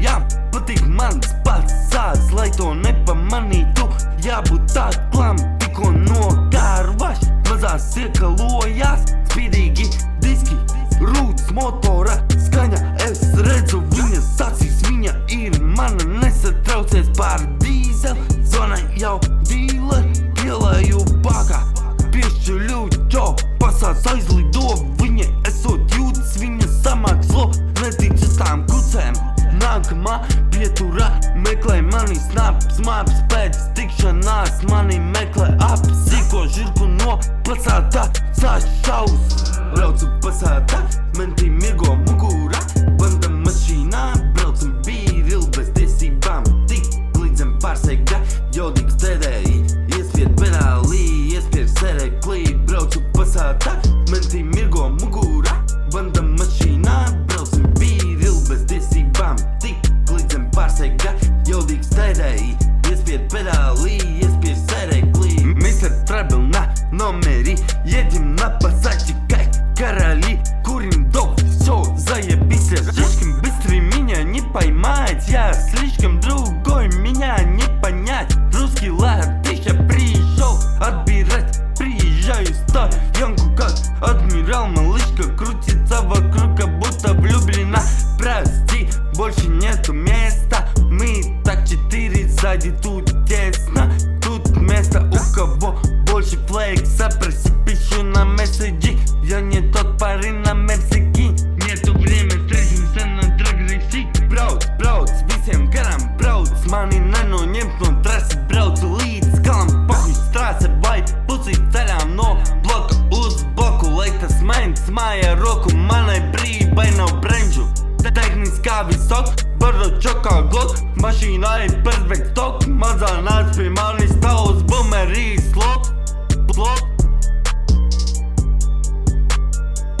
projām. Patīk mans pats sāds, lai to nepamanītu. Jābūt tā klam, tikko nokārvaš. Mazās iekalojās, spīdīgi diski, rūts motora skaņa. Es redzu viņas acīs, viņa ir mana, nesatraucies par dīzeli. Zvana jau dīleri, pielēju bākā, piešķiļu čo, pasāds aizlido. Viņa esot jūtas, viņa samakslo, neticas tām kucēm. Nākamā pieturā meklē mani snaps, maps pēc tikšanās mani meklē ap sīko žirgu no pasātā sāc šaus. Braucu pasātā, mentī mirgo mugurā, banda mašīnā, braucam bīril bez tiesībām, tik līdzem pārseigā, jodīgs tērēji, iespied pedālī, iespied sereklī. Braucu pasātā, mentī mirgo mugurā, banda mašīnā, braucam bīril bez tiesībām, tik līdzem pārseigā, jodīgs tērēji, iespied pedālī, iespied sereklī. Mr. Trouble na номери, едем на пассатчиках, короли, курим доп, все, заебись. Слишком быстрый, меня не поймать, я слишком другой, меня не понять. Русский латыш, я пришел отбирать, приезжаю в стоянку как адмирал. Малышка крутится вокруг, как будто влюблена. Прости, больше нету места, мы так 4 сзади, тут тесно. Тут место у кого больше флекса, проси, пишу на месседжи. Я не тот парень на мерсики, нету время, встретимся на драг-рейси. Брауц, с visiem garām brauc, mani nenoņemt no trasi. Braucu līdz galam, pahuj strāse vai pusīt ceļām no bloka uz bloku. Lai tas mens māja roku, manai brībai nav brendžu. Tehniskā visok, bardo čokā glok, mašīnā ir perfekt tok. Mazā nāc pie manis tavs